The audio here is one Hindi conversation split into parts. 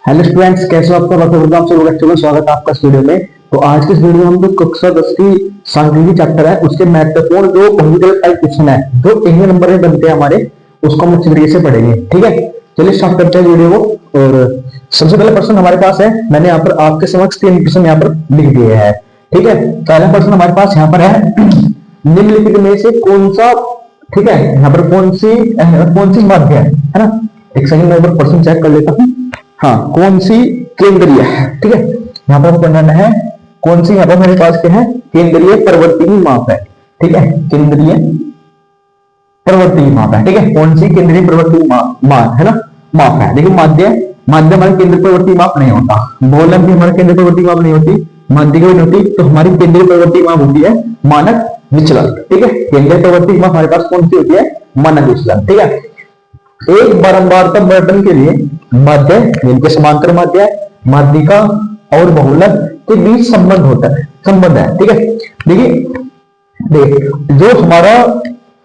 हेलो स्टूडेंट्स, कैसे हो? आपका आप सब बच्चों का स्वागत है आपका इस वीडियो में। तो आज की इस वीडियो में हम लोग कक्षा 10 की सांख्यिकी चैप्टर है, उसके महत्वपूर्ण जो पॉलिटिकल टाइप क्वेश्चन है जो एक नंबर में बनते हैं हमारे, उसको हम अच्छी तरीके से पढ़ेंगे। ठीक है, चलिए स्टार्ट करते हैं वीडियो को। और सबसे पहला प्रश्न हमारे पास है, मैंने यहाँ पर आपके समक्ष 3 प्रश्न यहाँ पर लिख दिए हैं। ठीक है, पहला प्रश्न हमारे पास यहाँ पर है, निम्नलिखित में से कौन सा, ठीक है, यहाँ पर कौन सी माध्य है ना। एक सेकंड में एक बार प्रश्न चेक कर लेता हूँ। हाँ, कौन सी केंद्रीय है। ठीक है, यहाँ पर बनाना है कौन सी, यहाँ पर मेरे पास क्या है, केंद्रीय प्रवर्तनी माप है। ठीक है, केंद्रीय प्रवर्तनी माप है। ठीक है, कौन सी केंद्रीय प्रवर्तनी माप है ना, माप है। देखिए माध्य माध्य हमारे केंद्रीय प्रवर्तनी माप नहीं होता, बहुलक भी हमारे केंद्रीय प्रवर्तनी माप नहीं होती, माध्य भी नहीं होती। तो हमारी केंद्रीय प्रवर्तनी माप होती है मानक विचलन। ठीक है, केंद्रीय प्रवर्तनी माप हमारे पास कौन सी होती है, मानक विचलन। ठीक है, एक बारंबारता बर्तन के लिए माध्य, जिनके समांतर माध्य, माध्यिका और बहुलक के बीच संबंध होता है, संबंध है। ठीक है, देखिए जो हमारा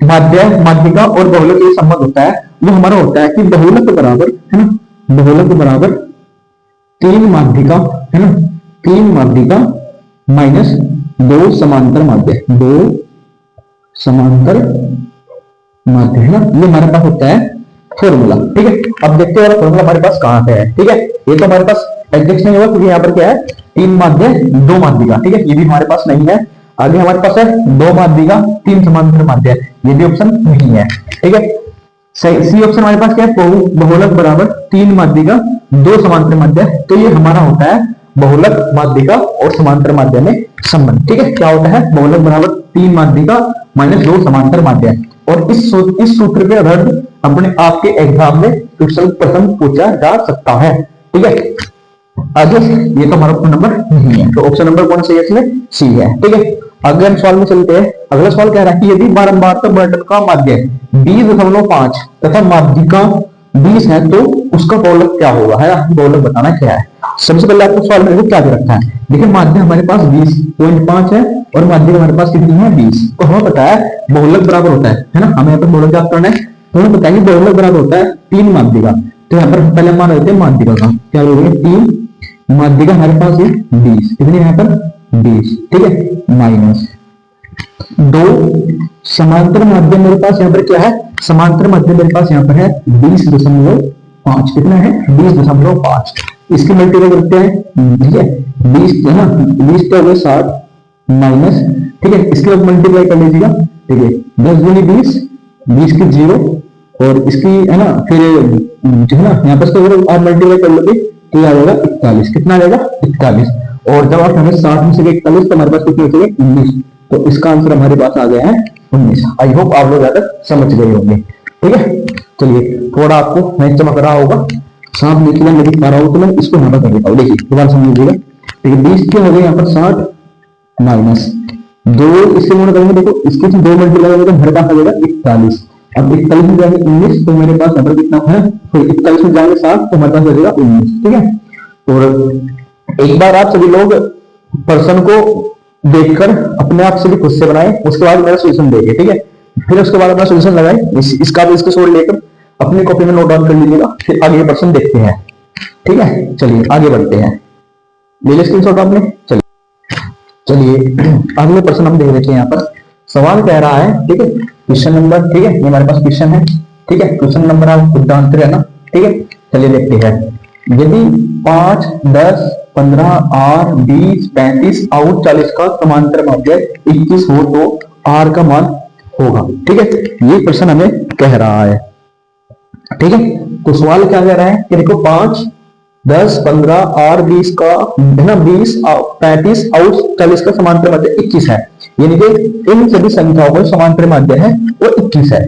माध्य, माध्यिका और बहुलक के संबंध होता है वो हमारा होता है कि बहुलक बराबर है ना, बहुलक बराबर 3 माध्यिका है ना, 3 माध्यिका माइनस 2 समांतर माध्य, 2 समांतर माध्य है ना, ये हमारे पास होता है फॉर्मूला। ठीक है, अब देखते हैं फॉर्मूला हमारे पास कहां पे है। ठीक है, ये तो हमारे पास एग्जैक्ट नहीं होगा क्योंकि यहाँ पर क्या है, 3 माध्य 2 माध्यिका। ठीक है, ये भी हमारे पास नहीं है। आगे हमारे पास है 2 माध्यिका 3 समांतर माध्य, ये भी ऑप्शन नहीं है। ठीक है, सी ऑप्शन हमारे पास क्या है, बहुलक बराबर 3 माध्यिका 2 समांतर माध्य। तो ये हमारा होता है बहुलक, माध्यिका और समांतर माध्य में संबंध। ठीक है, क्या होता है, बहुलक बराबर 3 माध्यिका माइनस 2 समांतर माध्य। और इस सूत्र के आधार अपने आपके एग्जाम में क्वेश्चन प्रश्न पूछा जा सकता है। ठीक है, आगे ये तो हमारा ऑप्शन नंबर नहीं है, तो ऑप्शन नंबर कौन सा है इसमें, सी है। ठीक है, अगले सवाल में चलते हैं। अगला सवाल कह रहा है कि यदि बारंबारता बर्तन का माध्य 20.5 तथा माध्यिका 20 है तो उसका बहुलक क्या होगा, है ना, बहुलक बताना क्या है। सबसे पहले आपको सवाल में क्या दे रखा है, देखिए माध्य हमारे पास 20.5 है और माध्य हमारे पास कितनी है, 20। तो हमें पता है बहुलक बराबर होता है ना, हमें यहाँ पर बहुलक ज्ञात करना है। तो हमें पता है कि बहुलक बराबर होता है 3 माध्यिका। तो यहाँ पर पहले मान लेते हैं माध्यिका का, क्या बोलोगे, 3 माध्यिका हमारे पास है 20, कितनी यहाँ पर 20। ठीक है, माइनस 2 समांतर माध्यम मेरे पास यहाँ पर क्या है, समांतर माध्यम मेरे पास यहाँ पर है 20.5, कितना है 20.5। इसकी मल्टीप्लाई करते हैं, ठीक है, 20 है ना, 20 क्या हो गया 60 माइनस, ठीक है, इसके बाद मल्टीप्लाई कर लीजिएगा। ठीक है, 10 गुनी 20, 20 की 0 और इसकी है ना, फिर जो है ना यहाँ पर आप मल्टीप्लाई कर लोगे तो ये आ जाएगा 41, कितना आ जाएगा 41। और जब आप हमें 60 में से 41 तो हमारे पास कितने बचेंगे 19। तो इसका आंसर हमारे पास आ गया है 19। आई होप आप लोग ज्यादा समझ गए होंगे। ठीक है, चलिए थोड़ा आपको मैं चमक रहा होगा, साफ निकला नहीं दिख पा रहा हूं तो मैं इसको यहाँ पर कर देता हूँ। देखिए दोबारा समझ लीजिएगा। ठीक है, 20 के हो गए यहाँ पर 60 माइनस 2, इससे गुणा करेंगे, देखो इसके 2 मल्टीप्लाई करेंगे तो हमारे पास आ जाएगा 41। अब 41 में जाएंगे 19 तो मेरे पास यहाँ पर कितना है, फिर 41 में जाएंगे 60 तो हमारे पास आ जाएगा 19। ठीक है, और एक बार आप सभी लोग पर्सन को देखकर अपने आप से भी खुद से बनाए, उसके बाद मेरा सोल्यूशन देंगे। ठीक है, फिर उसके बाद अपना सोल्यूशन लगाए, इसका भी इसको सोल्व लेकर अपनी कॉपी में नोट डाउन कर लीजिएगा, फिर आगे पर्सन देखते हैं। ठीक है, चलिए आगे बढ़ते हैं, ले लिया स्क्रीनशॉट आपने। चलिए अगले प्रश्न हम देख लेते हैं। यहाँ पर सवाल कह रहा है, ठीक है, क्वेश्चन नंबर, ठीक है, ये हमारे पास क्वेश्चन है। ठीक है, क्वेश्चन नंबर आप खुद आंसर है ना। ठीक है, चलिए देखते हैं। यदि 5, 10, 15, 8, 20, 35 और 40 का समांतर माध्य 21 हो तो R का मान होगा। ठीक है, ये प्रश्न हमें कह रहा है। ठीक है, तो सवाल क्या कह रहा है कि देखो 5, 10, 15 और 20 का है ना, 20, 35 और 40 का समांतर माध्य 21 है, यानी कि इन सभी संख्याओं का समांतर माध्य है वो 21 है।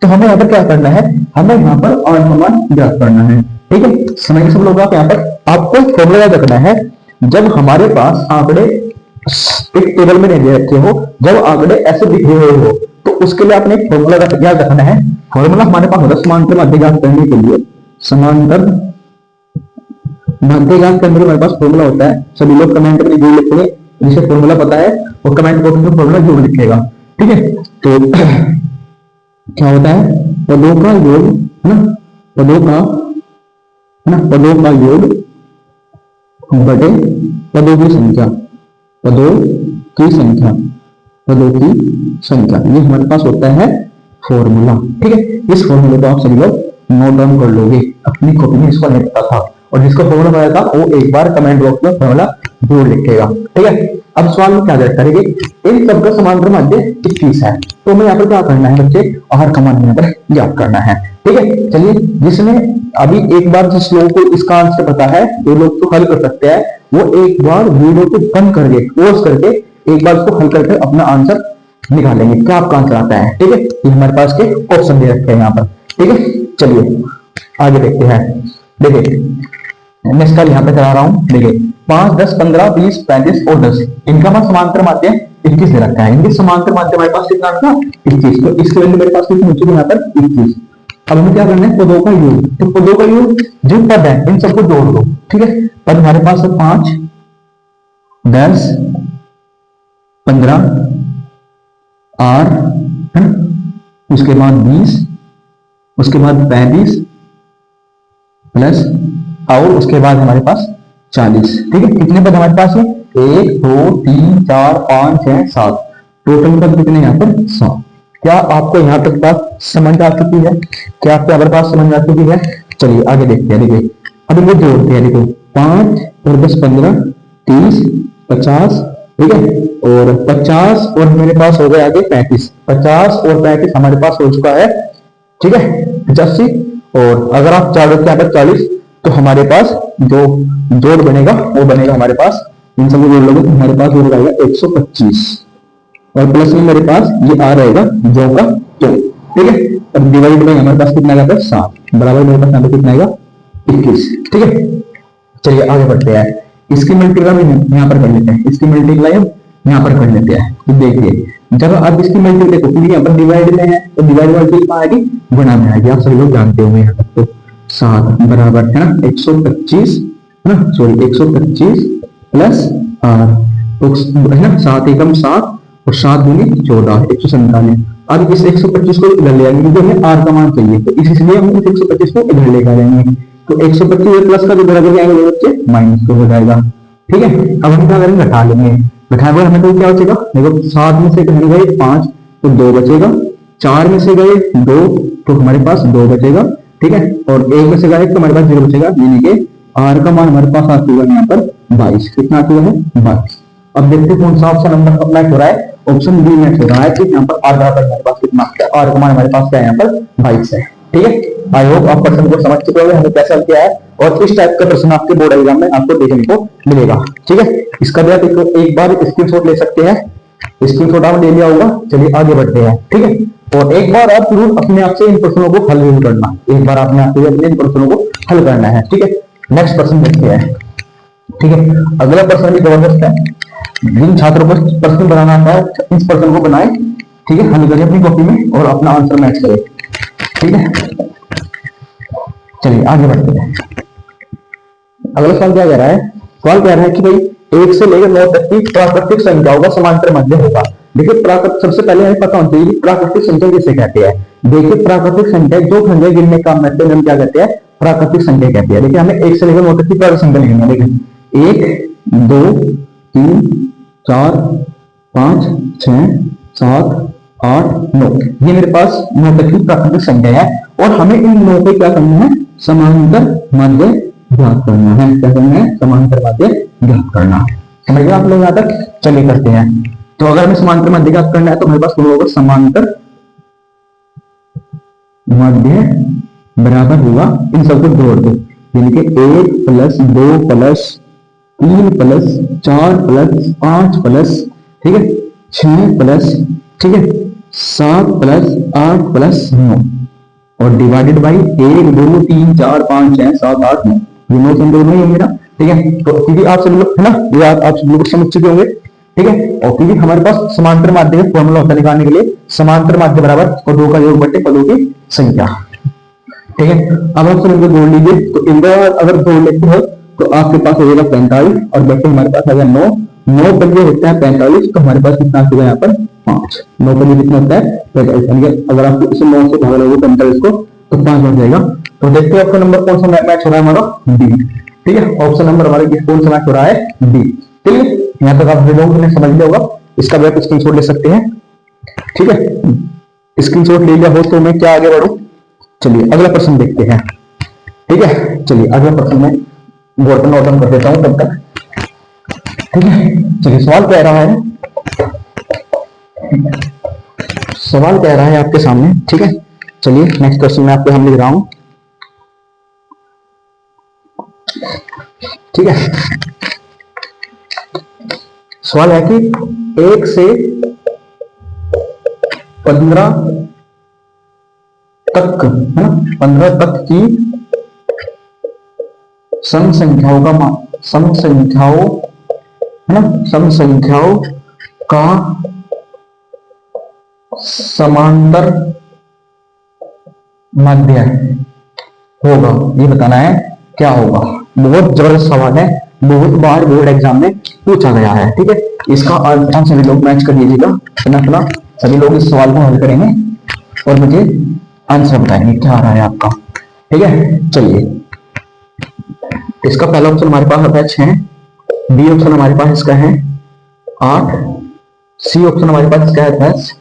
तो हमें यहाँ पर क्या करना है, हमें यहाँ पर R का मान ज्ञात करना है। ठीक है, समझ सब लोग, आप यहाँ पर आपको फॉर्मूला याद रखना है। जब हमारे पास आंकड़े एक टेबल में नहीं दे रखे हो, जब आंकड़े ऐसे दिख रहे हो तो उसके लिए आपने एक फॉर्मूला याद रखना है। फॉर्मूला हमारे पास होगा समांतर माध्य ज्ञात करने के लिए, समांतर माध्य ज्ञात करने के हमारे पास फॉर्मूला होता है। सभी लोग कमेंट में जोड़ लिखेंगे, जिसे फॉर्मूला पता है वो कमेंट बॉक्स में फॉर्मूला जोड़ लिखेगा। ठीक है, तो क्या होता है, पदों का योग है ना, पदों का योग बटे पदों की संख्या, पदों की संख्या, पदों की संख्या, ये हमारे पास होता है फॉर्मूला। ठीक है, इस फॉर्मूले को आप सभी लोग नोट डाउन कर लोगे अपनी कॉपी में, इसको नहीं पता था और जिसको फॉर्मूला पता था वो एक बार कमेंट बॉक्स में फॉर्मूला जरूर लिखेगा। ठीक है, अब सवाल में क्या करेंगे, इन सबका समांतर माध्य 21 है, तो हमें यहाँ पर क्या करना है बच्चे, आर का मान यहाँ पर ज्ञात करना है। ठीक है, चलिए जिसने अभी एक बार जिस लोगों को इसका आंसर पता है वो लोग तो हल कर सकते हैं, वो एक बार वीडियो को बंद करके पॉज करके एक बार उसको हल करके अपना आंसर निकालेंगे, क्या आपका आंसर आता है। ठीक है, ये हमारे पास के ऑप्शन दे रखे हैं यहाँ पर। ठीक है, चलिए आगे देखते हैं। देखिए मैं इसका यहाँ पे करा रहा हूँ, देखिए 5, 10, 15, 20, 35 और 10, इनका हमारा समांतर माध्य 21 दे रखा है। इनके समांतर माध्य हमारे पास कितना था 21, तो इसके वैल्यू मेरे पास कितनी होती है यहाँ पर 21। अब हमें क्या करना है, पदों का योग, तो पदों का योग जो पद है इन सबको जोड़ दो। ठीक है, पद हमारे पास है 5, 10, 15, आर है ना, उसके बाद 20, उसके बाद 35 प्लस और उसके बाद हमारे पास 40। ठीक है, कितने पद हमारे पास है 1, 2, 3, 4, 5, 6, 7, टोटल पद कितने यहाँ पर 7। क्या आपको यहाँ तक बात समझ आ चुकी है, क्या आपको अगर बात समझ आ चुकी है। चलिए आगे देखते हैं। देखिए अब इनको जोड़ते हैं, देखो 5 और 10, 15, 30, 50। ठीक है, और 50 और मेरे पास हो गए आगे 35, 50 और 35 हमारे पास हो चुका है। ठीक है, 85, और अगर आप चार यहाँ पर 40, तो हमारे पास जो जोड़ बनेगा वो बनेगा हमारे पास, इन सभी जोड़ लोगे तो हमारे पास जोड़ आएगा 125, और प्लस में मेरे पास ये आ रहेगा जो का तो। ठीक है, अब डिवाइड में हमारे पास कितना आएगा 7, बराबर मेरे पास यहाँ पे कितना आएगा 21। ठीक है, चलिए आगे बढ़ते हैं। इसकी मल्टीप्लाई यहाँ पर कर लेते हैं, इसकी मल्टीप्लाई यहाँ पर कर लेते हैं। तो देखिए जब आप इसकी मल्टीप्लाई देखो क्योंकि यहाँ पर डिवाइड में है तो डिवाइड मल्टीप्लाई कहाँ आएगी, गुणा में आएगी, आप सभी लोग जानते होंगे यहाँ तक। तो 7 बराबर है ना 125 है ना, सॉरी 125 प्लस आर, तो है ना 7 एकम 7 और 7 दूनी 14, 197। अब इस 125 को इधर ले आएंगे क्योंकि हमें आर का मान चाहिए, तो इसलिए हम इस 125 को इधर लेकर आएंगे। तो 125 प्लस का जो बराबर आएगा बच्चे माइनस 2 हो जाएगा। ठीक है, अब हम क्या करेंगे, घटा लेंगे। घटाने पर हमें तो क्या बचेगा, देखो 7 में से गए 5 तो 2 बचेगा, 4 में से गए 2 तो हमारे पास 2 बचेगा। ठीक है, और 1 में से गए तो हमारे पास 0 बचेगा, यानी कि आर का मान हमारे पास आ चुका है यहाँ पर 22। कितना आ चुका है 22। अब देखते हैं कौन सा ऑप्शन नंबर मैच हो रहा है, ऑप्शन बी मैच हो रहा है। ठीक, यहाँ पर आर बराबर हमारे पास कितना, आर का मान हमारे पास क्या है यहाँ पर 22 है। ठीक है, आई होप आप प्रश्न को समझ चुके होंगे हमने कैसे हल किया है, और इस टाइप का प्रश्न आपके बोर्ड एग्जाम में आपको देखने को मिलेगा। ठीक है, इसका भी आप एक बार स्क्रीनशॉट ले सकते हैं, स्क्रीनशॉट आप ले लिया होगा। चलिए आगे बढ़ते हैं। ठीक है, और एक बार आप जरूर अपने आप से इन प्रश्नों को हल जरूर करना, एक बार आपने आपके अपने इन प्रश्नों को हल करना है। ठीक है, नेक्स्ट प्रश्न देखते हैं। ठीक है, अगला प्रश्न भी जबरदस्त है, जिन छात्रों को प्रश्न बनाना आता है इस प्रश्न को बनाए। ठीक है, हल करें अपनी कॉपी में और अपना आंसर मैच करें। ठीक है, चलिए आगे बढ़ते हैं। अगला सवाल क्या कह रहा है, सवाल कह रहा है कि भाई 1 से लेकर 9 तक की प्राकृतिक संख्याओं का समांतर माध्य होगा। देखिए प्राकृतिक, सबसे पहले हमें पता होना चाहिए प्राकृतिक संख्या किसे कहते हैं। देखिए प्राकृतिक संख्या जो संख्या गिनने का मेथड हम क्या कहते हैं, प्राकृतिक संख्या कहते हैं। देखिए हमें 1 से लेकर 9 तक की प्राकृतिक संख्या लिखनी है। देखिए 1, 2, 3, 4, 5, 6, 7, 8, 9, ये मेरे पास 9 तक की प्राकृतिक संख्या है, और हमें इन 9 पे क्या करना है, समांतर माध्य ज्ञात करना है। क्या करना है, समांतर माध्य ज्ञात करना है। समझ गए आप लोग यहाँ तक। चलिए करते हैं। तो अगर हमें समांतर माध्य ज्ञात करना है तो हमारे पास होगा समांतर माध्य बराबर हुआ, इन सबको जोड़ दो, यानी कि 1 plus 2 plus 3 plus 4 plus 5 plus, ठीक है 6 प्लस, ठीक है 7 प्लस 8 प्लस 9, और डिवाइडेड बाई 1 2 3 4 5 6 7 8 9, ये 9 संख्या नहीं है मेरा। ठीक है, तो क्योंकि आप सब लोग है ना, ये आप सब लोग समझ चुके होंगे। ठीक है, और क्योंकि हमारे पास समांतर माध्य का फॉर्मूला होता है निकालने के लिए, समांतर माध्य बराबर पदों का योग बटे पदों की संख्या। ठीक है, अब आप सब जोड़ लीजिए, तो इनका अगर जोड़ लेते हो तो आपके पास हो जाएगा 45 और बटे हमारे पास आ गया 9, 9 पंजे होता है 45, तो हमारे पास कितना आ यहाँ पर 5, 9 पंजे कितना होता है 45। अगर आप इसे 9 से भाग लोगे 45 को तो 5 हो जाएगा। तो देखते हैं आपका नंबर कौन सा मैच हो रहा है हमारा, डी। ठीक है, ऑप्शन नंबर हमारे कौन सा मैच हो रहा है, डी। ठीक है, यहाँ तक आप लोगों ने समझ लिया होगा। इसका भी आप स्क्रीनशॉट ले सकते हैं। ठीक है, स्क्रीनशॉट ले लिया हो तो मैं क्या आगे बढ़ू। चलिए अगला प्रश्न देखते हैं। ठीक है, चलिए अगला प्रश्न में बटन ओपन कर देता हूं तब तक। ठीक है, चलिए सवाल कह रहा है, सवाल कह रहा है आपके सामने। ठीक है, चलिए नेक्स्ट क्वेश्चन में आपको हम लिख रहा हूं। ठीक है, सवाल है कि 1 से 15 तक, है ना, 15 तक की सम संख्याओं का, सम संख्याओं, है ना, सम संख्याओं का समांतर माध्य होगा, ये बताना है क्या होगा। बहुत जबरदस्त सवाल है, बहुत बार बोर्ड एग्जाम में पूछा गया है। ठीक है, इसका आंसर सभी लोग मैच कर लीजिएगा, अपना सभी लोग इस सवाल को हल करेंगे और मुझे आंसर बताएंगे क्या आ रहा है आपका। ठीक है, चलिए इसका पहला ऑप्शन हमारे पास आता है 6, बी ऑप्शन हमारे पास इसका है 8, सी ऑप्शन हमारे पास इसका है 10,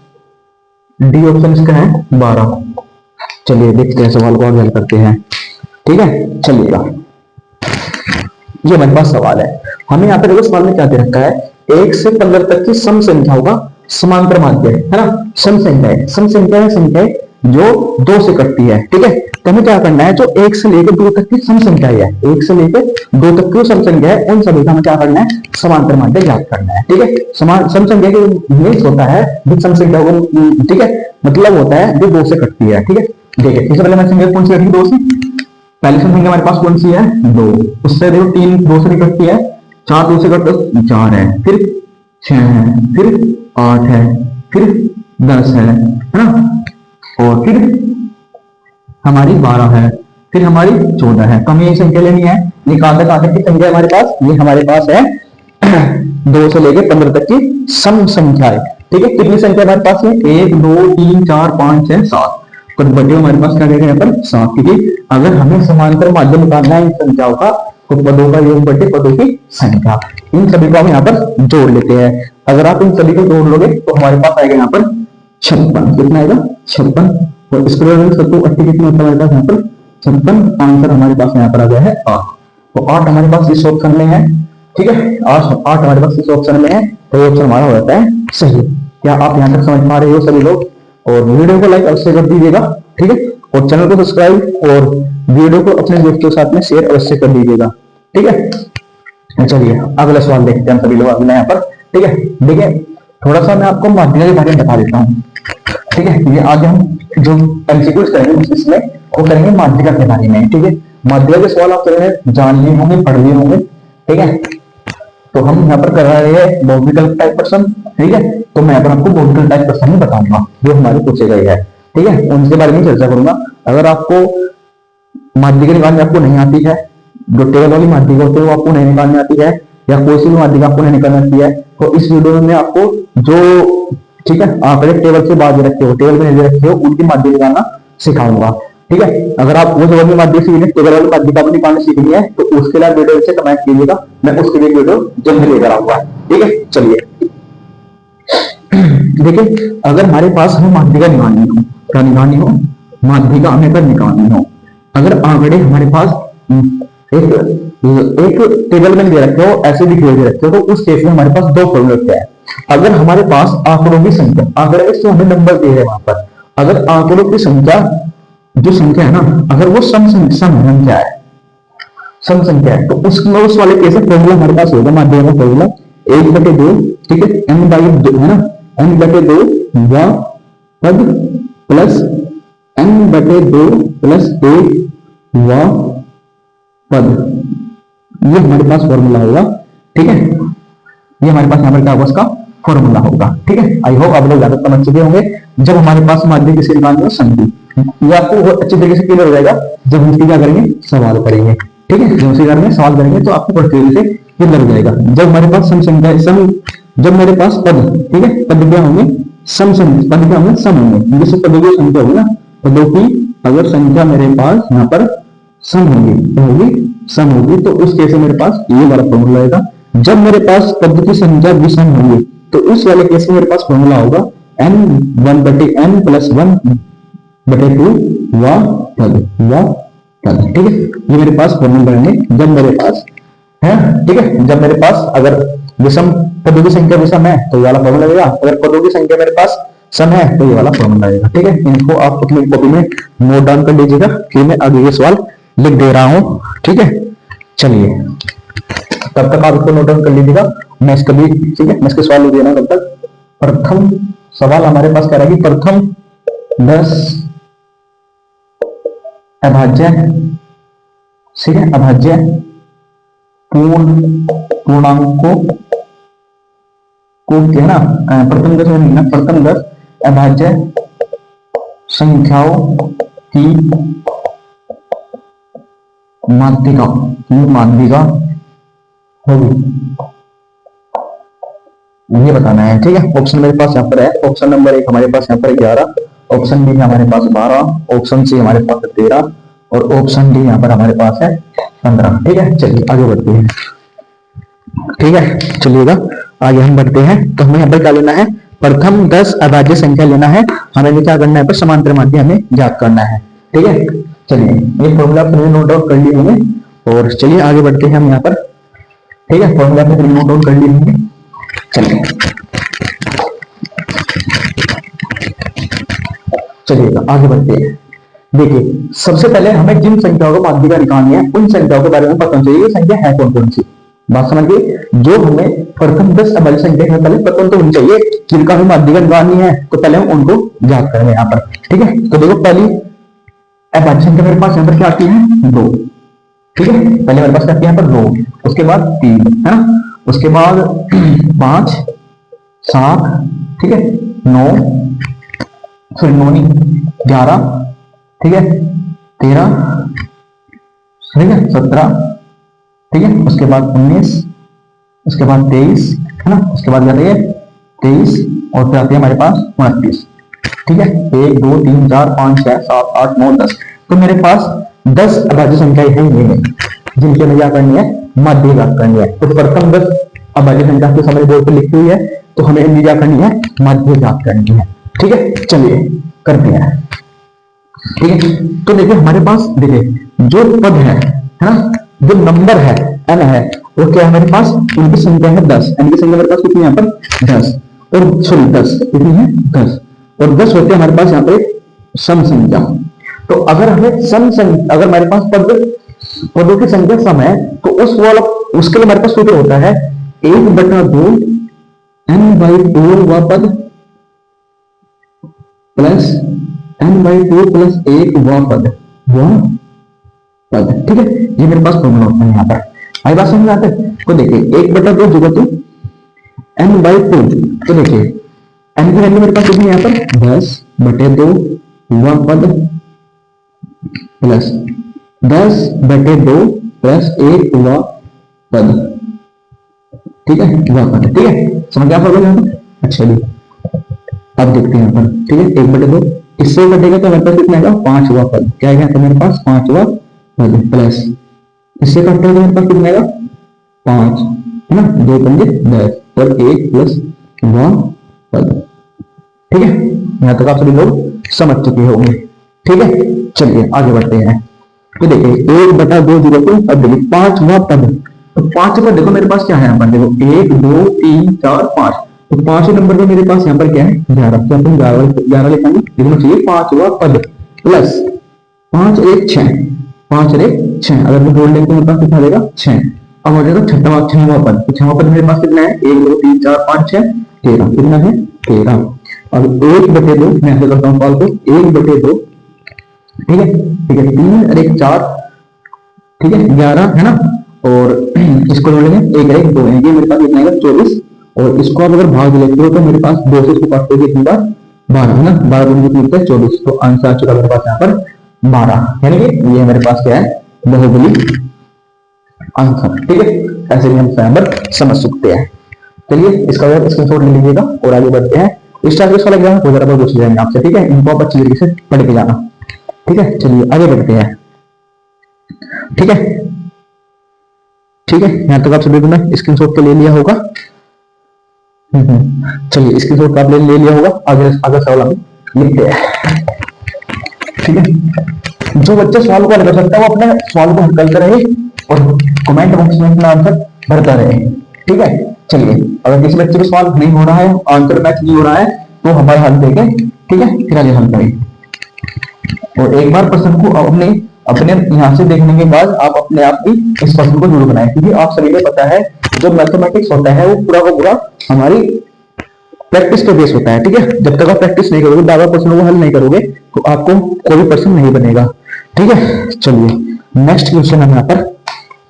डी ऑप्शन इसका है 12। चलिए देखते हैं सवाल को आगे हल करते हैं। ठीक है, चलिएगा ये हमारे पास सवाल है। हमें यहाँ पे देखो सवाल में क्या दे रखा है, 1 से 15 तक की सम संख्याओं का समांतर माध्य है ना। सम संख्या है, सम संख्या है संख्या जो 2 से कटती है। ठीक है, तो हमें क्या करना है, जो 1 से लेकर 2 तक की सम संख्या है, 1 से लेकर 2 तक की सम संख्या है, उन सभी का हमें क्या करना है, समांतर माध्य ज्ञात करना है। ठीक है, सम संख्या के मीन्स होता है जिस सम संख्या को, ठीक है, मतलब होता है जो 2 से कटती है। ठीक है, देखिए इससे पहले मैं संख्या कौन सी रखी, 2 से। पहली सम संख्या हमारे पास कौन सी है, 2। उससे देखो 3 2 से कटती है, 4 2 से कटती है, 4 है, फिर 6 है, फिर 8 है, फिर 10 है ना, और फिर हमारी 12 है, फिर हमारी 14 है। तो हमें ये संख्या लेनी है, निकालते काटे की संख्या हमारे पास, ये हमारे पास है 2 से लेकर 15 तक की सम संख्या है। ठीक है, कितनी संख्या हमारे पास है, 1 2 3 4 5 6 7। तो बटे हमारे पास क्या देगा यहाँ पर 7, क्योंकि अगर हमें समांतर माध्य निकालना है इन संख्याओं का, तो पदों का योग बटे पदों की संख्या, इन सभी को हम यहाँ पर जोड़ लेते हैं। अगर आप इन सभी को जोड़ लोगे तो हमारे पास आएगा यहाँ पर 56। कितना आएगा, 56। और इसको 80 कितना होता है हमारे पास यहाँ पर 56। आंसर हमारे पास यहाँ पर आ गया है 8। तो 8 हमारे पास इस ऑप्शन में है। ठीक है, 8 हमारे पास इस ऑप्शन में है, तो ये ऑप्शन हमारा हो जाता है सही। क्या आप यहाँ तक समझ पा रहे हो सभी लोग? और वीडियो को लाइक अवश्य कर दीजिएगा। ठीक है, और चैनल को सब्सक्राइब और वीडियो को अपने दोस्तों के साथ में शेयर अवश्य कर दीजिएगा। ठीक है, चलिए अगला सवाल देखते हैं सभी लोग अगला यहाँ पर। ठीक है, देखिए थोड़ा सा मैं आपको माध्यम के बारे में बता देता हूँ। ठीक है, ये आज हम जो एमसीक्यूज करेंगे इसमें वो करेंगे माध्यिका के बारे में। ठीक है, माध्यिका के सवाल आप करेंगे, जान लिए होंगे, पढ़ लिए होंगे। ठीक है, तो हम यहाँ पर कर रहे हैं बहुविकल्प टाइप प्रश्न। ठीक है, तो मैं यहाँ पर आपको बहुविकल्प टाइप प्रश्न ही बताऊंगा जो हमारे पूछे गए हैं। ठीक है, उनके बारे में चर्चा करूंगा। अगर आपको माध्यिका निकालनी आपको नहीं आती है, जो टेबल वाली माध्यिका होती है वो आपको नहीं निकालनी आती है, या कोई सी भी माध्यिका आपको नहीं निकालनी आती है, तो इस वीडियो में आपको जो, ठीक है, आंकड़े टेबल से बाहर रखे हो, टेबल में रखे हो, उनकी माध्यिका निकालना सिखाऊंगा। ठीक है, अगर आप वो टेबल माध्यिका सीखने, टेबल वाली माध्यिका भी निकालना सीखनी है तो उसके लिए वीडियो से कमेंट कीजिएगा, मैं उसके लिए वीडियो जल्द लेकर आऊंगा। ठीक है, चलिए देखिए, अगर हमारे पास हमें माध्यिका निकालनी हो, क्या निकालनी हो, माध्यिका हमें पर निकालनी हो, अगर आंकड़े हमारे पास एक टेबल में दे रखे हो, ऐसे भी दे रखे हो, तो उस केस में हमारे पास 2 फॉर्मूले होते हैं। अगर हमारे पास आंकड़ों की संख्या, आंकड़े से हमें नंबर दे रहे हैं वहां पर, अगर आंकड़ों की संख्या, जो संख्या है ना, अगर वो सम संख्या है, सम संख्या है, तो उसमें उस वाले केस में फॉर्मूला हमारे पास होगा, माध्यिका का फॉर्मूला 1/2। ठीक है, n/2 है ना, n/2 व पद प्लस n/2 प्लस 1 व पद, ये हमारे पास फॉर्मूला होगा। ठीक है, ये हमारे पास यहाँ पर क्या होगा, उसका फॉर्मूला होगा। ठीक है, आई होप आप लोग ज्यादा समझ चुके होंगे। जब हमारे पास माध्यिका किसी निकालनी हो संधि, ये आपको बहुत अच्छी तरीके से क्लियर हो जाएगा जब हम इसकी क्या करेंगे, सवाल करेंगे। ठीक है, जब उसी में सवाल करेंगे तो आपको बहुत तरीके से क्लियर हो जाएगा। जब हमारे पास सम संख्या, जब मेरे पास पद, ठीक है, पद क्या होंगे, पद क्या होंगे, सम होंगे, जिससे पदों की संख्या होगी ना, पदों की अगर संख्या मेरे पास यहाँ पर सम होगी तो होगी सम होगी तो उस केस में मेरे पास ये वाला फॉर्मूला आएगा। जब मेरे पास पद की संख्या विषम होगी तो उस वाले केस में मेरे पास फॉर्मूला होगा n 1/n प्लस 1/2 व पद। ठीक है, ये मेरे पास फॉर्मूला रहेंगे जब मेरे पास है। ठीक है, जब मेरे पास अगर विषम पदों की संख्या विषम है तो ये वाला फॉर्मूला लगेगा, अगर पदों की संख्या मेरे पास सम है तो ये वाला फॉर्मूला आएगा। ठीक है, इनको आप अपनी कॉपी में नोट डाउन कर लीजिएगा, फिर मैं आगे ये सवाल लिख दे रहा हूं। ठीक है, चलिए तब तक आप इसको नोट डाउन कर लीजिएगा, मैं इसका भी ठीक है मैं इसके सवाल लिख दे रहा हूं तब तक। प्रथम सवाल हमारे पास कह रहा है कि प्रथम 10 अभाज्य, ठीक है, अभाज्य पूर्णांकों को क्या ना प्रथम 10 में प्रथम 10 अभाज्य संख्याओं की माध्यिका होगी, ये बताना है। ठीक है, ऑप्शन मेरे पास यहाँ पर है, ऑप्शन नंबर 1 हमारे पास यहाँ पर 11, ऑप्शन बी हमारे पास 12, ऑप्शन सी हमारे पास 13 और ऑप्शन डी यहाँ पर हमारे पास है 15। ठीक है, चलिए आगे बढ़ते हैं। ठीक है, चलिएगा आगे हम बढ़ते हैं। तो हमें यहाँ पर क्या लेना है, प्रथम 10 अभाज्य संख्या लेना है, हमें क्या करना है, समांतर माध्य हमें ज्ञात करना है। ठीक है, चलिए ये फॉर्मूला आपने नोट डाउन कर लिए होंगे और चलिए आगे बढ़ते हैं हम यहाँ पर। ठीक है, फॉर्मूला आपने नोट डाउन कर लिए होंगे, चलिए चलिएगा आगे बढ़ते हैं। देखिए सबसे पहले हमें जिन संख्याओं को माध्यिका निकालनी है उन संख्याओं के बारे में पता होना चाहिए, संख्या है कौन कौन सी, बात समझ गई। जो हमें प्रथम 10 अभाज्य संख्या है पहले पता तो होनी चाहिए, जिनका हमें माध्यिका निकालनी है तो पहले हम उनको ज्ञात करेंगे यहाँ पर। ठीक है, तो देखो पहली अभाज्य संख्या मेरे पास यहाँ पर क्या आती है 2। ठीक है, पहले मेरे पास क्या आती है यहाँ पर 2, उसके बाद 3 है ना, उसके बाद 5 7, ठीक है 9 सॉरी 9 नहीं 11, ठीक है 13, ठीक है 17, ठीक है उसके बाद 19, उसके बाद 23 है ना, उसके बाद जाती है 23 और फिर आती है हमारे पास 29। ठीक है, 1 2 3 4 5 6 7 8 9 10। तो मेरे पास 10 अभाज्य संख्याएं हैं ये जिनकी हमें क्या करनी है, माध्यिका करनी है। तो प्रथम 10 अभाज्य संख्या के समय बोर्ड पर लिखी हुई है तो हमें इनकी क्या करनी है, माध्यिका करनी है। ठीक है, चलिए करते हैं। ठीक है, तो देखिए हमारे पास देखिए जो पद है ना, जो नंबर है n है वो क्या है मेरे पास, उनकी संख्या है 10, n की संख्या मेरे पास कितनी है यहाँ पर 10 और सॉरी 10 कितनी है 10 और 10 होते हैं हमारे पास यहाँ पे सम संख्या। तो अगर हमें सम संख्या, अगर हमारे पास पदों की संख्या सम है तो उस वाला उसके लिए हमारे पास सूत्र होता है 1/2 n/4 व पद प्लस n/2 प्लस 1 व पद। ठीक है, ये मेरे पास फॉर्मूला होता है यहाँ पर। आई बात समझ आते हैं? तो देखिए 1/2 जुगा तो n/2, तो देखिए n की वैल्यू मेरे पास कितनी है यहाँ पर 10/2 व पद प्लस 10/2 प्लस 1 व पद। ठीक है, वह पद। ठीक है, समझ गया फॉर्मूला यहाँ पर? अच्छा जी अब देखते हैं यहाँ पर। ठीक है, 1/2 इससे कटेगा तो मेरे पास कितना आएगा 5वां पद। क्या आएगा तो मेरे पास 5वां पद प्लस इससे कटेगा तो मेरे पास कितना आएगा 5 है ना, 2 पंजे 10 और 1 प्लस वह पद। ठीक है, यहां तक आप सभी लोग समझ चुके होंगे। ठीक है, चलिए आगे बढ़ते हैं। तो देखिए 1/2 जीरो को अब देखिए 5वां पद। तो 5 पर देखो मेरे पास क्या है यहाँ पर, देखो 1 2 3 4 5, तो 5 नंबर पे मेरे पास यहाँ पर क्या है 11, तो अपन 11 लिखेंगे, लिखना चाहिए 5वां पद प्लस 5 1 6, 5 1 6, अगर मैं जोड़ लेंगे तो मेरे पास कितना देगा 6। अब हो जाएगा 6वां पद। तो 6वां पद मेरे पास कितना है 1 2 3 4 5 6 13, कितना है 13। अब 1/2 मैं ऐसे करता हूँ सवाल को 1/2, ठीक है 3 और 1 4, ठीक है 11 है ना, और इसको जोड़ लेंगे 1 1 2, ये मेरे पास कितना आएगा 24, और इसको आप अगर भाग लेते हो तो मेरे पास 2 से इसको काटते हो कितनी बार 12 है ना, 12 दूनी कितनी होता है 24, तो आंसर आ चुका मेरे पास यहाँ पर 12, यानी कि ये मेरे पास क्या है बहुबली आंसर। ठीक है, ऐसे भी हम यहाँ पर समझ सकते हैं। चलिए इसका स्क्रीनशॉट ले लीजिएगा और आगे बढ़ते हैं। इस टाइप का एग्जाम हो जाएगा पूछ जाएंगे आपसे। ठीक है, इनको आप अच्छी तरीके से पढ़ के जाना। ठीक है, चलिए आगे बढ़ते हैं। ठीक है, ठीक है, यहां तक आप सभी को मैं स्क्रीनशॉट के ले लिया होगा। चलिए स्क्रीनशॉट आप ले लिया होगा, आगे आगे सवाल हम लिखते हैं। ठीक है, जो बच्चा सवाल को हल कर सकता है वो अपने सवाल को हल करते रहे और कमेंट बॉक्स में अपना आंसर भरता रहे। ठीक है, चलिए अगर किसी बच्चे को सवाल नहीं हो रहा है, आंसर मैच नहीं हो रहा है, तो हमारा हल देखें। ठीक है, फिर आगे हल करें। और एक बार प्रश्न को अपने अपने यहां से देखने के बाद आप अपने आप भी इस प्रश्न को जरूर बनाएं, क्योंकि आप सभी को पता है जो मैथमेटिक्स होता है वो पूरा का पूरा हमारी प्रैक्टिस पे बेस होता है। ठीक है, जब तक आप प्रैक्टिस नहीं करोगे, बार बार प्रश्नों को हल नहीं करोगे, तो आपको कोई भी प्रश्न नहीं बनेगा। ठीक है, चलिए नेक्स्ट क्वेश्चन हम यहाँ पर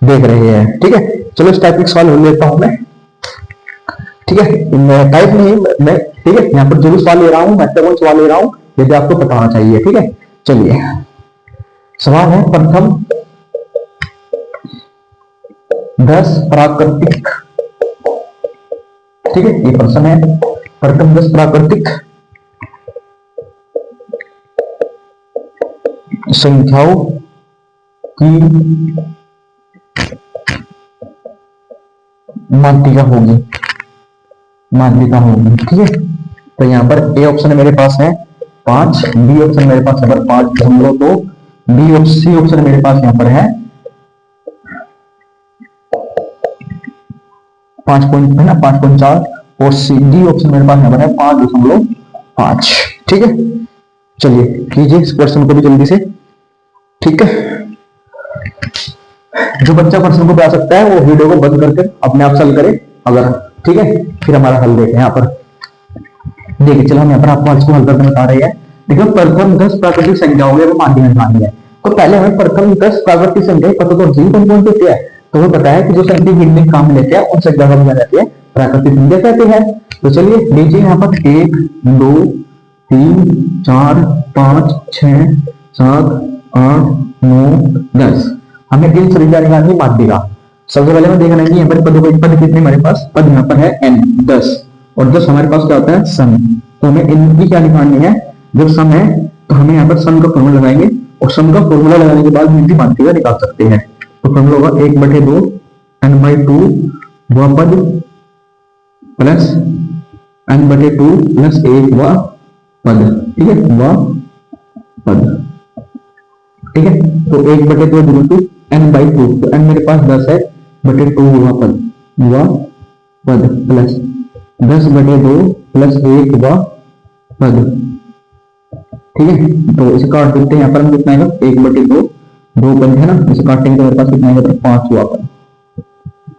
देख रहे हैं। ठीक है, चलो इस टाइप के सवाल हो लेता हूं मैं। ठीक है, मैं टाइप नहीं मैं, ठीक है, यहाँ पर जो भी सवाल ले रहा हूँ, महत्वपूर्ण सवाल ले रहा हूँ, यदि आपको पता होना चाहिए। ठीक है, चलिए सवाल है प्रथम 10 प्राकृतिक। ठीक है, ये प्रश्न है प्रथम 10 प्राकृतिक संख्याओं की माध्यिका होगी, माध्यिका होगी। ठीक है, तो यहां पर ए ऑप्शन मेरे पास है 5, बी ऑप्शन मेरे पास है 5.2, बी ऑप्शन सी ऑप्शन मेरे पास यहां पर है 5.4 और सी डी ऑप्शन मेरे पास यहां पर है 5.5। ठीक है, चलिए कीजिए इस क्वेश्चन को भी जल्दी से। ठीक है, जो बच्चा प्रश्न को बता सकता है वो वीडियो को बंद करके अपने आप हल करे अगर। ठीक है, फिर हमारा हल देखें। यहाँ पर देखिए, चलो हम यहाँ पर आपको इसको हल करके बता रहे हैं। देखो प्रथम 10 प्राकृतिक संख्या हो गया, वो माध्यम निकालनी है, तो पहले हमें प्रथम 10 प्राकृतिक संख्या पता तो जी कौन कौन से होती है, तो वो पता है कि जो संख्या गिनने काम में लेते हैं उन संख्या को जाती है प्राकृतिक संख्या कहते हैं। तो चलिए लीजिए यहाँ पर 1 2 3 4 5 6 7 8 9 10, हमें इन सभी का निकालनी माध्यिका। सबसे पहले मैं देखना है कि यहाँ पर पदों को पद कितने हमारे पास, पद यहाँ पर है n 10 और 10 हमारे पास क्या होता है सम, तो हमें इनकी क्या निकालनी है। जब सम है तो हमें यहाँ पर सम का फॉर्मूला लगाएंगे और सम का फॉर्मूला लगाने के बाद हम इनकी माध्यिका निकाल सकते हैं। तो फॉर्मूला होगा 1/2 n/2 वह पद प्लस n/2 प्लस 1 वह पद। ठीक है, वह पद। ठीक है, तो 1/2 टू n/2, तो n मेरे पास 10 है बटे 2 हुआ पद, हुआ पद प्लस 10/2 प्लस 1 हुआ पद। ठीक है, तो इसे काट देते हैं। यहाँ पर हम कितना आएगा 1/2, 2 पद है ना, इसे काटेंगे तो मेरे पास कितना आएगा 5 हुआ पद,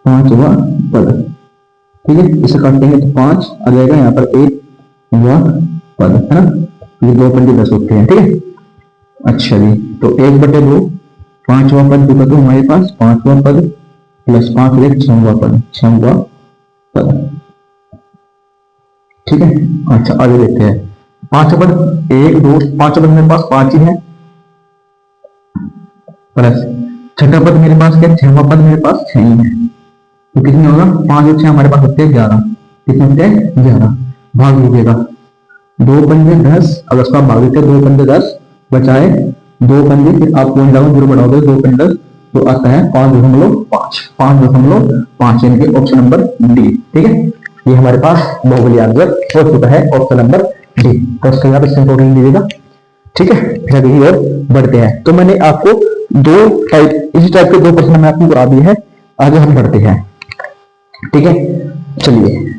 5 हुआ पद। ठीक है, इसे काटेंगे तो 5 आ जाएगा, यहाँ पर 1 हुआ पद है ना, ये 2 पंजे 10 होते हैं। ठीक है, अच्छा जी, तो 1/2 5वां पद दिखा तो हमारे पास 5वां पद प्लस 5 1 6वां पद, 6वां पद। ठीक है, अच्छा आगे देखते हैं 5 पद 1 2 5 पद मेरे पास 5 ही है प्लस 6वां पद मेरे पास क्या, 6वां पद मेरे पास 6 ही है, तो कितने होगा 5 और 6 हमारे पास होते हैं 11, कितने होते हैं 11, भाग लीजिएगा 2 पंजे 10, अगर उसका भाग देते 2 पंजे 10 बचाए 2 पंजे, फिर आप पॉइंट लगाओ 0 बढ़ाओगे 2 पंजे 10, तो आता है 5.5, 5.5 यानी कि ऑप्शन नंबर डी। ठीक है, ये हमारे पास बहुबली आंसर हो चुका है, ऑप्शन नंबर डी। तो इसका यहाँ पे सिंपल लीजिएगा। ठीक है, फिर आगे की ओर बढ़ते हैं। तो मैंने आपको इसी टाइप के 2 प्रश्न मैं आपको करा दिए हैं, आगे हम बढ़ते हैं। ठीक है, चलिए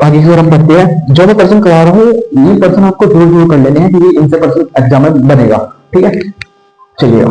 आगे की ओर हम बढ़ते हैं। जो मैं प्रश्न करा रहा हूँ ये प्रश्न आपको जरूर कर लेने हैं, क्योंकि इनसे प्रश्न एग्जाम में बनेगा। ठीक है, चलिए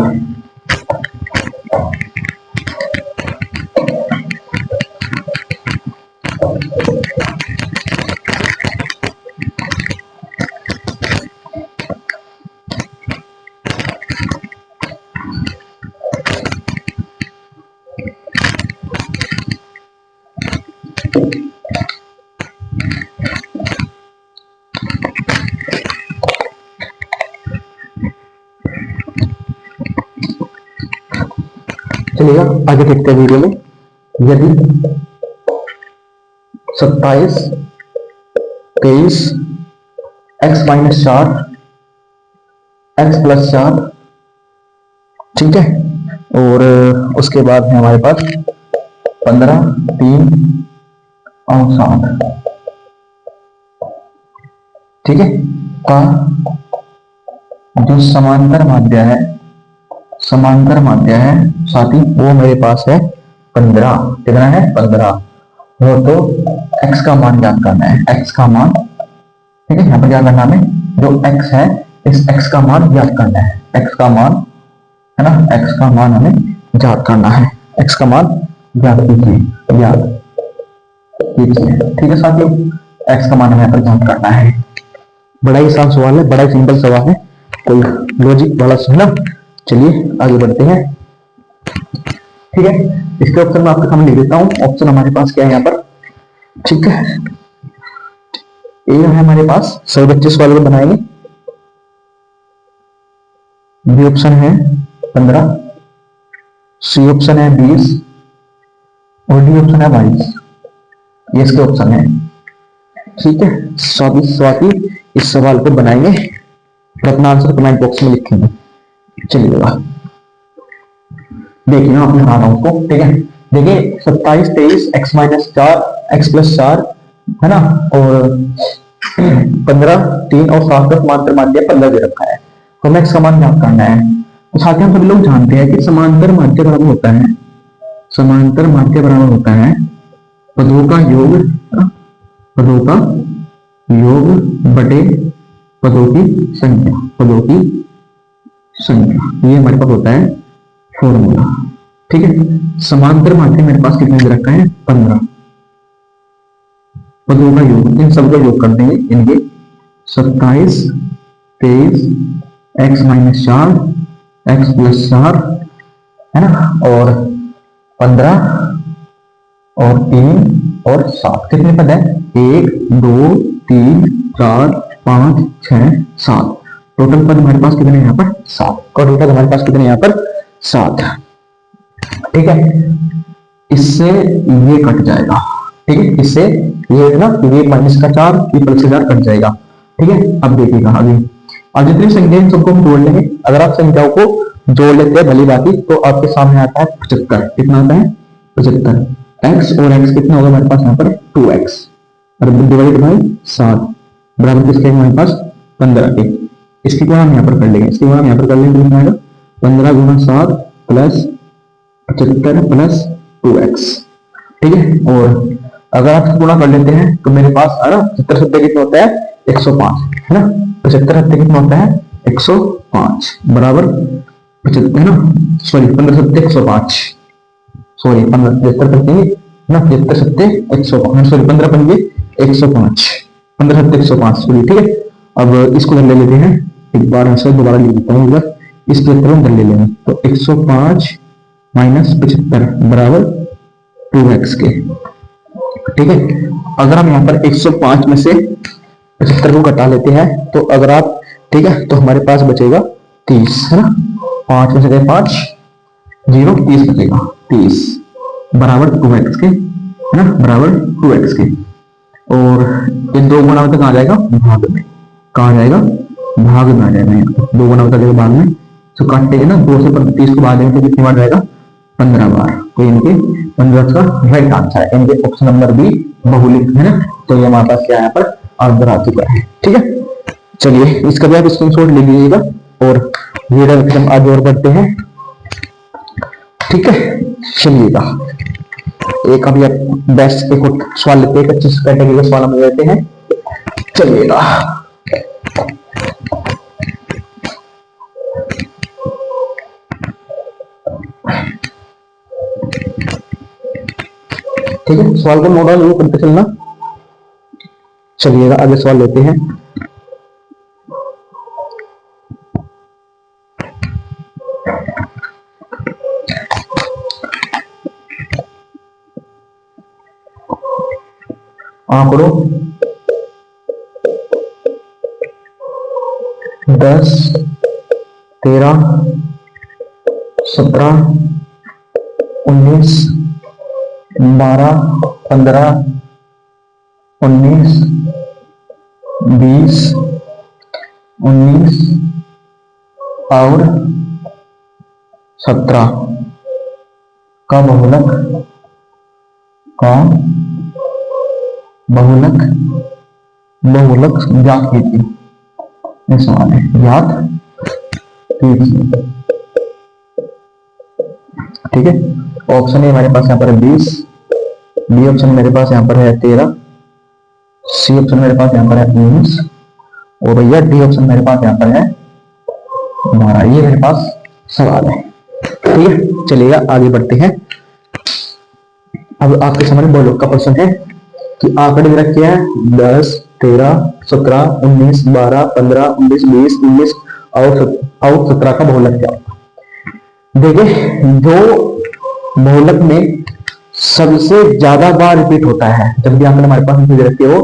चलिएगा आगे देखते हैं वीडियो में। यदि 27 23 x - 4 x + 4, ठीक है, और उसके बाद है हमारे पास 15, 3 और 7। ठीक है, का जो समांतर माध्य है, समांतर माध्य है साथी, वो मेरे पास है 15। कितना है? 15। वो तो x का मान ज्ञात करना है, x का मान। ठीक है, यहाँ पर क्या करना हमें, जो x है इस x का मान ज्ञात करना है, x का मान है ना, x का मान हमें ज्ञात करना है, x का मान ज्ञात कीजिए, ज्ञात कीजिए। ठीक है साथियों, x का मान हमें यहाँ पर ज्ञात करना है। बड़ा ही आसान सवाल है, बड़ा ही सिंपल सवाल है, कोई लॉजिक वाला है ना। चलिए आगे बढ़ते हैं। ठीक है, इसके ऑप्शन में आपके सामने लिख देता हूँ। ऑप्शन हमारे पास क्या है यहाँ पर, ठीक है, ए है हमारे पास, सभी बच्चे सवाल को बनाएंगे। बी ऑप्शन है 15, सी ऑप्शन है 20 और डी ऑप्शन है 22। ये इसके ऑप्शन है। ठीक है, स्वाति इस सवाल को बनाएंगे और अपना आंसर कमेंट बॉक्स में लिखेंगे। चलिएगा, देखिए मैं अपने बना रहा हूं उसको। ठीक है, देखिए 27, 23, x माइनस 4, x प्लस 4 है ना, और 15, 3 और 7 का समांतर माध्य 15 दे रखा है, तो हमें x का मान ज्ञात करना है। तो साथियों हम सभी लोग जानते हैं कि समांतर माध्य बराबर होता है, समांतर माध्य बराबर होता है पदों का योग, पदों का योग बटे पदों की संख्या, पदों की संख्या। ये हमारे पास होता है फॉर्मूला। ठीक है, समांतर माध्य मेरे पास कितने दे रखा है, 15। पदों का योग, इन सबका योग कर देंगे इनके, 27, 23, x माइनस 4, x प्लस 4 है ना, और 15 और 3 और 7। कितने पद है, 1, 2, 3, 4, 5, 6, 7। टोटल पद हमारे पास कितने यहाँ पर, 7। टोटल पद हमारे पास कितने यहाँ पर, 7। ठीक है, इससे ये कट जाएगा। ठीक है, इससे ये ना, ये माइनस का 4, ये प्लस 4 कट जाएगा। ठीक है, अब देखिएगा आगे, अब जितनी संख्याएं सबको हम जोड़ लेंगे। अगर आप संख्याओं को जोड़ लेते हैं भली बात, तो आपके सामने आता है 75। कितना आता है, 75। x और x कितना होगा हमारे पास यहाँ पर, 2x और डिवाइड बाई 7 बराबर किसके हमारे पास, 15 के। इसकी गुणा हम यहाँ पर कर लेंगे, इसकी गुणा हम यहाँ पर कर लेंगे, कितना आएगा 15 गुणा 7 प्लस 75 प्लस 2x। ठीक है, और अगर आप गुणा कर लेते हैं तो मेरे पास है ना 70 सत्ते कितना होता है, 105 है ना। 75 सत्ते कितना होता है, 105 बराबर 75 है ना, सॉरी 15 सत्ते 105, सॉरी 75 करते ना, 75 सत्ते 105, सॉरी 15 पंजे 105, 15 सत्ते 105 सॉरी। ठीक है, अब इसको ले लेते हैं एक बार, ऐसे दोबारा लिख देता हूँ, इस पेपर में ले लेंगे तो 105 माइनस 75 बराबर 2x के। ठीक है, अगर हम यहाँ पर 105 में से 75 को घटा लेते हैं तो अगर आप, ठीक है, तो हमारे पास बचेगा 30 है ना, 5 में से 5 0, 30 बचेगा, 30 बराबर 2x के है ना, बराबर 2x के। और ये 2 गुना में कहाँ जाएगा, भाग में, कहाँ जाएगा, भाग में आ जाएगा, 2 गुना में भाग में, तो काटेंगे ना, 2 से 30 को भाग देंगे तो कितनी बार जाएगा, 15 बार। तो इनके 15 का राइट आंसर है, इनके ऑप्शन नंबर बी बहुलिक है ना। तो ये हमारे पास क्या है, यहाँ पर आंसर आ चुका है। ठीक है, चलिए इसका भी आप स्क्रीनशॉट ले लीजिएगा और वीडियो हम आगे और बढ़ते हैं। ठीक है, चलिएगा एक अभी आप बेस्ट एक सवाल लेते हैं, 25 कैटेगरी का सवाल हम लेते हैं। चलिएगा, ठीक है, सवाल को नोट डाउन करते चलना। चलिएगा आगे सवाल लेते हैं। आंकड़ों 10, 13, 17, 19, 12, 15, 19, 20, 19 और 17 का बहुलक का बहुलक बहुलक ज्ञात कीजिए। ये सवाल है, ज्ञात कीजिए। ठीक है, ऑप्शन ए हमारे पास यहाँ पर है 20, बी ऑप्शन मेरे पास यहाँ पर है 13, सी ऑप्शन मेरे पास यहाँ पर है 19 और भैया डी ऑप्शन मेरे पास यहाँ पर है 12। ये मेरे पास सवाल है। ठीक है, चलिएगा आगे बढ़ते हैं। अब आपके सामने बहुलक का प्रश्न है कि आंकड़े दे रखे हैं 10, 13, 17, 19, 12, 15, 19, 20, 19 और 17 का बहुलक क्या होगा। देखिए, जो बहुलक में सबसे ज्यादा बार रिपीट होता है, जब भी आंकड़े हमारे पास दे रखे हो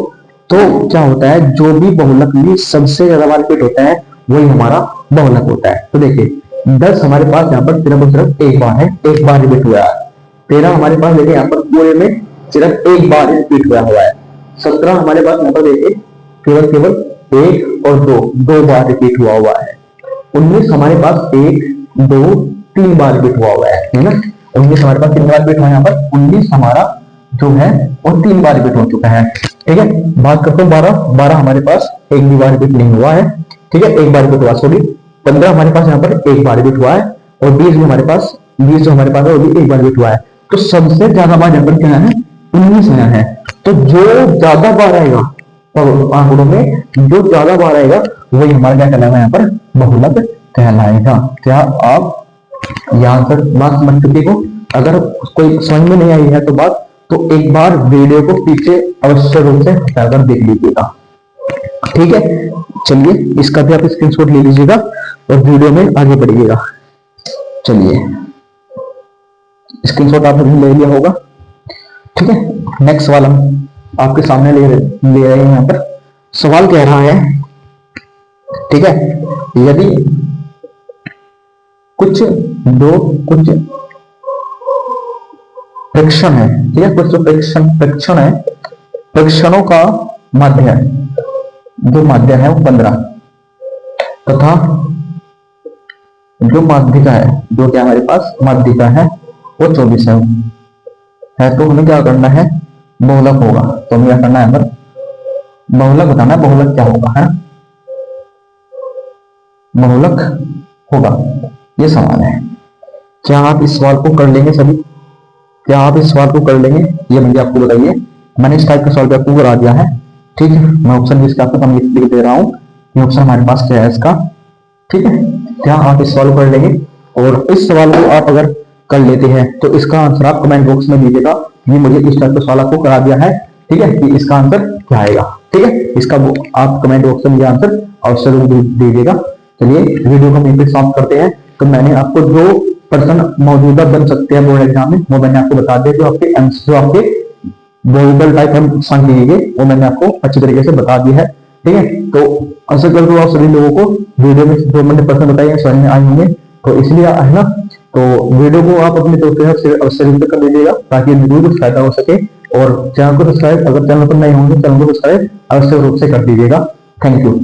तो क्या होता है, जो भी बहुलक में सबसे ज्यादा बार रिपीट होता है वही हमारा बहुलक होता है। तो देखिए 10 हमारे पास यहाँ पर सिर्फ और सिर्फ एक बार है, एक बार रिपीट हुआ है। 13 हमारे पास देखिए यहाँ पर पूरे में सिर्फ एक बार रिपीट हुआ हुआ है। 17 हमारे पास यहाँ पर देखिए केवल एक और दो बार रिपीट हुआ हुआ है। 19 हमारे पास 1, 2, 3 बार रिपीट हुआ हुआ है ना। 19 हमारे पास 3 बार रिपीट हुआ है, यहाँ पर 19 हमारा जो है वो 3 बार रिपीट हो चुका है। ठीक है, बात करते हैं 12 हमारे पास एक भी बार रिपीट नहीं हुआ है। ठीक है, एक बार रिपीट हुआ, सॉरी 15 हमारे पास यहाँ पर एक बार रिपीट हुआ है और 20 भी हमारे पास, 20 जो हमारे पास है वो भी एक बार रिपीट हुआ है। तो सबसे ज्यादा बार यहाँ पर क्या है, 19 आया है। तो जो ज्यादा बार आएगा तो आंकड़ों में जो ज्यादा बार आएगा वही हमारा क्या कहलाएगा, यहाँ पर बहुलक कहलाएगा। क्या आप यहाँ पर बात समझ चुके हो? अगर कोई समझ में नहीं आई है तो बात, तो एक बार वीडियो को पीछे अवश्य रूप से हटाकर देख लीजिएगा। ठीक है, चलिए इसका भी आप स्क्रीनशॉट ले लीजिएगा और वीडियो में आगे बढ़िएगा। चलिए स्क्रीनशॉट आपने ले लिया होगा। ठीक है, नेक्स्ट सवाल हम आपके सामने ले रहे हैं। यहाँ पर सवाल कह रहा है, ठीक है, यदि कुछ प्रेक्षण है, ठीक है, कुछ जो प्रेक्षण है, प्रेक्षणों का माध्य है, जो माध्य है वो 15 तथा जो माध्यिका है, जो क्या हमारे पास माध्यिका है वो 24 है। तो हमें क्या करना है, बहुलक होगा। तो हमें क्या करना है, बहुलक बताना है, बहुलक क्या होगा, है बहुलक होगा। ये सवाल है, क्या आप इस सवाल को कर लेंगे सभी? क्या आप इस सवाल को कर लेंगे, ये मुझे आपको बताइए। मैंने इस टाइप का सवाल आपको करा दिया है। ठीक है, मैं ऑप्शन इसका आपको लिख दे रहा हूँ। ये ऑप्शन हमारे पास क्या है इसका। ठीक है, क्या आप इस सवाल को कर लेंगे? और इस सवाल को आप अगर कर लेते हैं तो इसका आंसर आप कमेंट बॉक्स में दीजिएगा। ये मुझे इस टाइप का सवाल आपको करा दिया है। ठीक है, कि इसका आंसर क्या आएगा। ठीक है, इसका आप कमेंट बॉक्स में आंसर अवश्य दीजिएगा। चलिए वीडियो को यहीं समाप्त करते हैं। तो मैंने आपको जो पर्सन मौजूदा बन सकते हैं बोर्ड एग्जाम में, वो मैंने आपको बता दिया। जो आपके वोकल टाइप हम समझिए वो मैंने आपको अच्छी तरीके से बता दी है। ठीक है, तो आशा करता हूँ आप सभी लोगों को वीडियो में जो मैंने प्रश्न बताए समझ में आए होंगे। तो इसलिए है ना, तो वीडियो को आप अपने दोस्तों से अवश्य कर दीजिएगा ताकि वीडियो को फायदा हो सके। और चैनल को सब्सक्राइब, अगर चैनल पर नहीं होंगे चैनल को सब्सक्राइब अवश्य रूप से कर दीजिएगा। Thank you.